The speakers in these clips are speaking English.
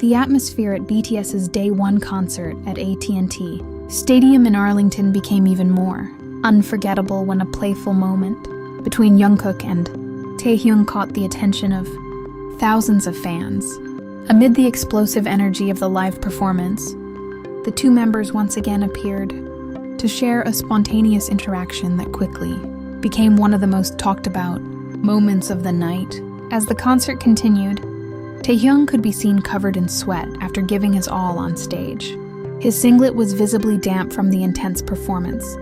The atmosphere at BTS's Day 1 concert at AT&T Stadium in Arlington became even more unforgettable when a playful moment between Jungkook and Taehyung caught the attention of thousands of fans. Amid the explosive energy of the live performance, the two members once again appeared to share a spontaneous interaction that quickly became one of the most talked about moments of the night. As the concert continued, Taehyung could be seen covered in sweat after giving his all on stage. His singlet was visibly damp from the intense performance,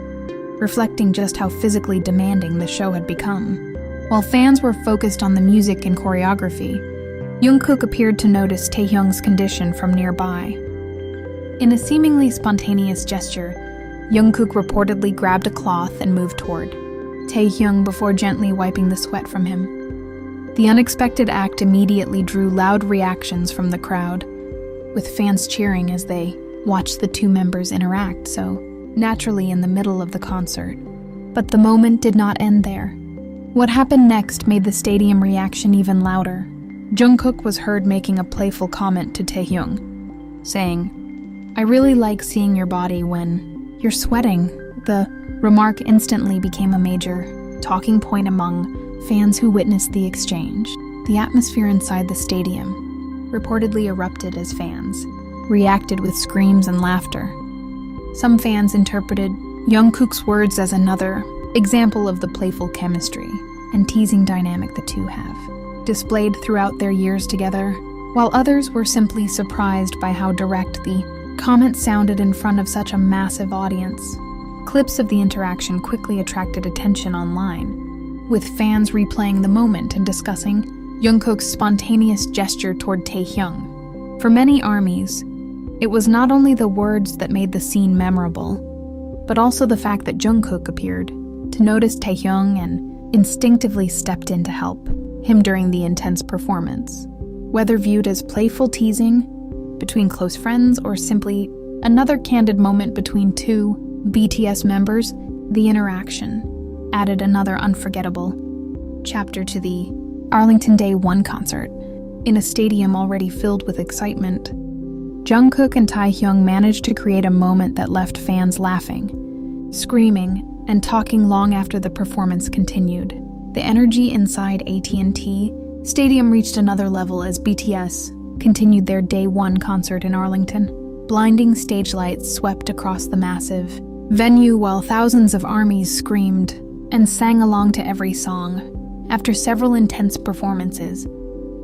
reflecting just how physically demanding the show had become. While fans were focused on the music and choreography, Jungkook appeared to notice Taehyung's condition from nearby. In a seemingly spontaneous gesture, Jungkook reportedly grabbed a cloth and moved toward Taehyung before gently wiping the sweat from him. The unexpected act immediately drew loud reactions from the crowd, with fans cheering as they watched the two members interact so naturally in the middle of the concert. But the moment did not end there. What happened next made the stadium reaction even louder. Jungkook was heard making a playful comment to Taehyung, saying, "I really like seeing your body when you're sweating." The remark instantly became a major talking point among fans who witnessed the exchange. The atmosphere inside the stadium reportedly erupted as fans reacted with screams and laughter. Some fans interpreted Jungkook's words as another example of the playful chemistry and teasing dynamic the two have displayed throughout their years together, while others were simply surprised by how direct the comment sounded in front of such a massive audience. Clips of the interaction quickly attracted attention online, with fans replaying the moment and discussing Jungkook's spontaneous gesture toward Taehyung. For many ARMYs, it was not only the words that made the scene memorable, but also the fact that Jungkook appeared to notice Taehyung and instinctively stepped in to help him during the intense performance. Whether viewed as playful teasing between close friends or simply another candid moment between two BTS members, the interaction added another unforgettable chapter to the Arlington Day 1 concert. In a stadium already filled with excitement, Jungkook and Taehyung managed to create a moment that left fans laughing, screaming, and talking long after the performance continued. The energy inside AT&T Stadium reached another level as BTS continued their Day 1 concert in Arlington. Blinding stage lights swept across the massive venue while thousands of ARMYs screamed and sang along to every song. After several intense performances,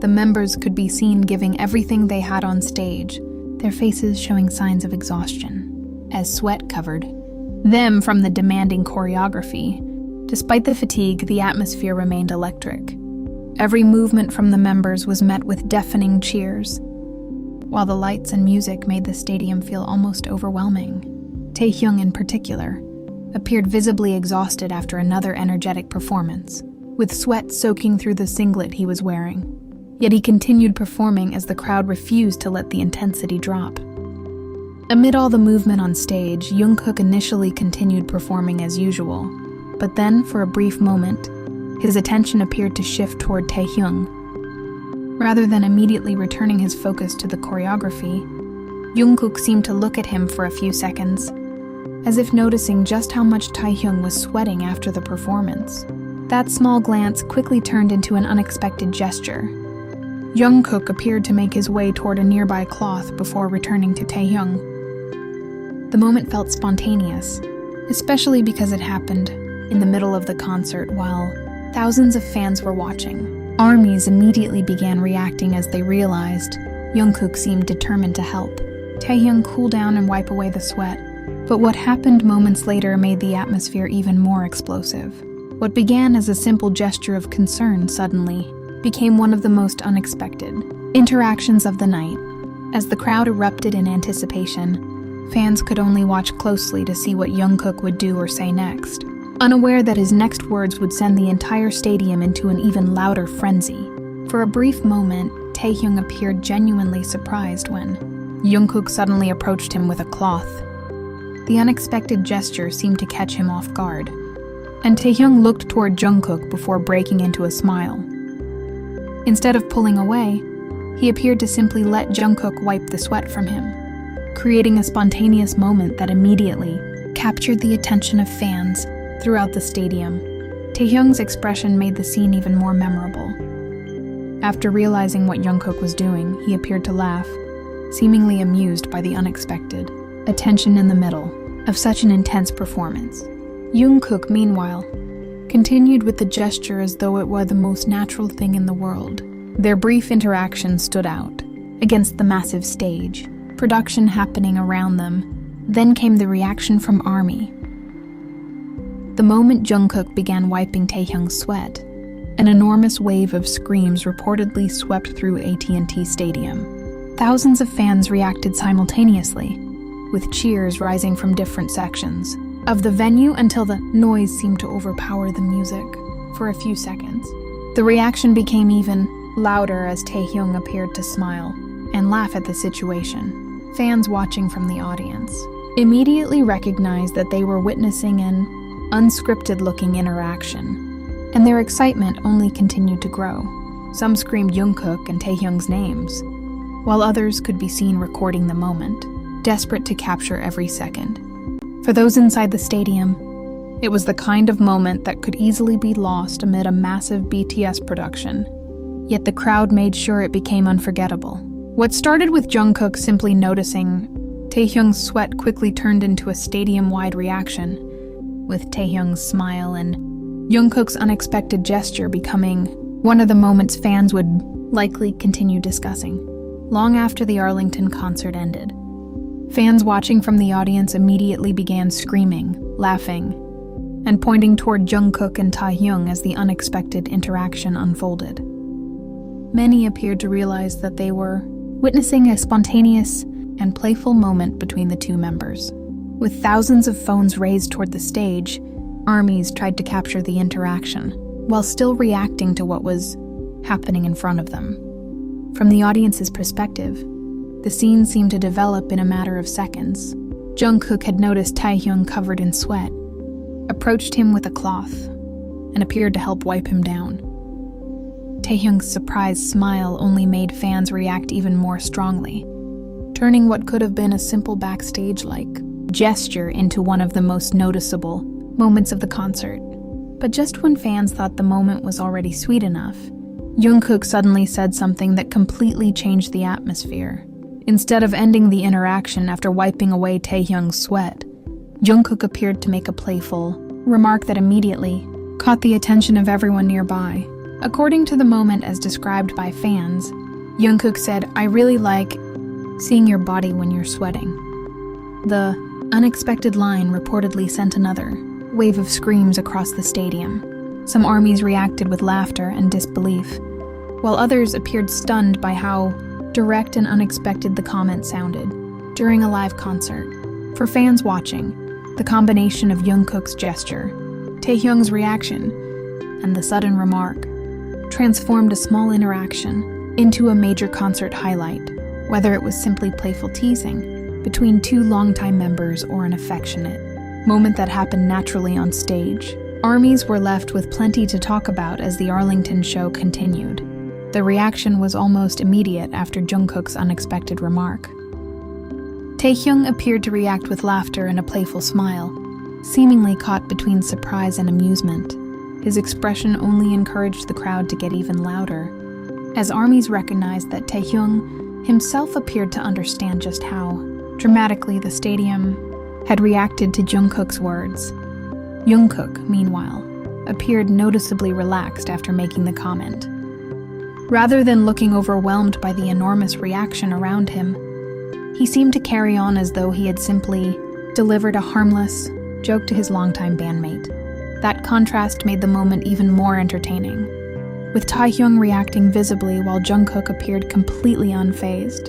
the members could be seen giving everything they had on stage, their faces showing signs of exhaustion, as sweat covered them from the demanding choreography. Despite the fatigue, the atmosphere remained electric. Every movement from the members was met with deafening cheers, while the lights and music made the stadium feel almost overwhelming. Taehyung, in particular, appeared visibly exhausted after another energetic performance, with sweat soaking through the singlet he was wearing. Yet he continued performing as the crowd refused to let the intensity drop. Amid all the movement on stage, Jungkook initially continued performing as usual, but then, for a brief moment, his attention appeared to shift toward Taehyung. Rather than immediately returning his focus to the choreography, Jungkook seemed to look at him for a few seconds, as if noticing just how much Taehyung was sweating after the performance. That small glance quickly turned into an unexpected gesture. Jungkook appeared to make his way toward a nearby cloth before returning to Taehyung. The moment felt spontaneous, especially because it happened in the middle of the concert while thousands of fans were watching. ARMYs immediately began reacting as they realized Jungkook seemed determined to help Taehyung cool down and wipe away the sweat. But what happened moments later made the atmosphere even more explosive. What began as a simple gesture of concern suddenly became one of the most unexpected interactions of the night. As the crowd erupted in anticipation, fans could only watch closely to see what Jungkook would do or say next, unaware that his next words would send the entire stadium into an even louder frenzy. For a brief moment, Taehyung appeared genuinely surprised when Jungkook suddenly approached him with a cloth. The unexpected gesture seemed to catch him off guard, and Taehyung looked toward Jungkook before breaking into a smile. Instead of pulling away, he appeared to simply let Jungkook wipe the sweat from him, creating a spontaneous moment that immediately captured the attention of fans throughout the stadium. Taehyung's expression made the scene even more memorable. After realizing what Jungkook was doing, he appeared to laugh, seemingly amused by the unexpected attention in the middle of such an intense performance. Jungkook, meanwhile, continued with the gesture as though it were the most natural thing in the world. Their brief interaction stood out against the massive stage, production happening around them. Then came the reaction from ARMY. The moment Jungkook began wiping Taehyung's sweat, an enormous wave of screams reportedly swept through AT&T Stadium. Thousands of fans reacted simultaneously, with cheers rising from different sections of the venue until the noise seemed to overpower the music for a few seconds. The reaction became even louder as Taehyung appeared to smile and laugh at the situation. Fans watching from the audience immediately recognized that they were witnessing an unscripted-looking interaction, and their excitement only continued to grow. Some screamed Jungkook and Taehyung's names, while others could be seen recording the moment, desperate to capture every second. For those inside the stadium, it was the kind of moment that could easily be lost amid a massive BTS production. Yet the crowd made sure it became unforgettable. What started with Jungkook simply noticing Taehyung's sweat quickly turned into a stadium-wide reaction, with Taehyung's smile and Jungkook's unexpected gesture becoming one of the moments fans would likely continue discussing long after the Arlington concert ended. Fans watching from the audience immediately began screaming, laughing, and pointing toward Jungkook and Taehyung as the unexpected interaction unfolded. Many appeared to realize that they were witnessing a spontaneous and playful moment between the two members. With thousands of phones raised toward the stage, ARMYs tried to capture the interaction, while still reacting to what was happening in front of them. From the audience's perspective, the scene seemed to develop in a matter of seconds. Jungkook had noticed Taehyung covered in sweat, approached him with a cloth, and appeared to help wipe him down. Taehyung's surprised smile only made fans react even more strongly, turning what could have been a simple backstage-like gesture into one of the most noticeable moments of the concert. But just when fans thought the moment was already sweet enough, Jungkook suddenly said something that completely changed the atmosphere. Instead of ending the interaction after wiping away Taehyung's sweat, Jungkook appeared to make a playful remark that immediately caught the attention of everyone nearby. According to the moment as described by fans, Jungkook said, "I really like seeing your body when you're sweating." The unexpected line reportedly sent another wave of screams across the stadium. Some ARMYs reacted with laughter and disbelief, while others appeared stunned by how direct and unexpected the comment sounded during a live concert. For fans watching, the combination of Jungkook's gesture, Taehyung's reaction, and the sudden remark transformed a small interaction into a major concert highlight, whether it was simply playful teasing between two longtime members or an affectionate moment that happened naturally on stage. ARMYs were left with plenty to talk about as the Arlington show continued. The reaction was almost immediate after Jungkook's unexpected remark. Taehyung appeared to react with laughter and a playful smile, seemingly caught between surprise and amusement. His expression only encouraged the crowd to get even louder, as ARMYs recognized that Taehyung himself appeared to understand just how dramatically the stadium had reacted to Jungkook's words. Jungkook, meanwhile, appeared noticeably relaxed after making the comment. Rather than looking overwhelmed by the enormous reaction around him, he seemed to carry on as though he had simply delivered a harmless joke to his longtime bandmate. That contrast made the moment even more entertaining, with Taehyung reacting visibly while Jungkook appeared completely unfazed.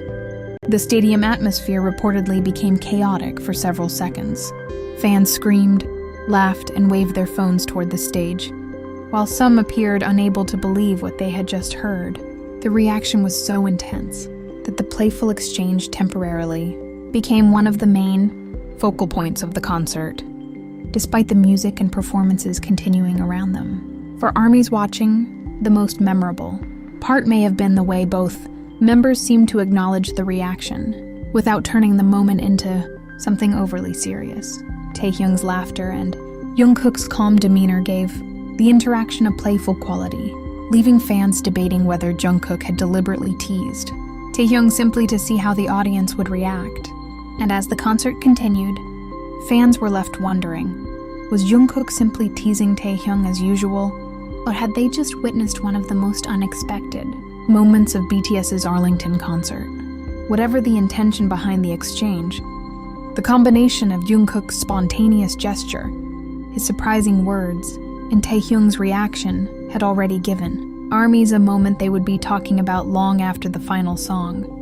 The stadium atmosphere reportedly became chaotic for several seconds. Fans screamed, laughed, and waved their phones toward the stage. While some appeared unable to believe what they had just heard, the reaction was so intense that the playful exchange temporarily became one of the main focal points of the concert, despite the music and performances continuing around them. For ARMYs watching, the most memorable part may have been the way both Members seemed to acknowledge the reaction, without turning the moment into something overly serious. Taehyung's laughter and Jungkook's calm demeanor gave the interaction a playful quality, leaving fans debating whether Jungkook had deliberately teased Taehyung simply to see how the audience would react. And as the concert continued, fans were left wondering, was Jungkook simply teasing Taehyung as usual, or had they just witnessed one of the most unexpected moments of BTS's Arlington concert? Whatever the intention behind the exchange, the combination of Jungkook's spontaneous gesture, his surprising words, and Taehyung's reaction had already given ARMY's a moment they would be talking about long after the final song.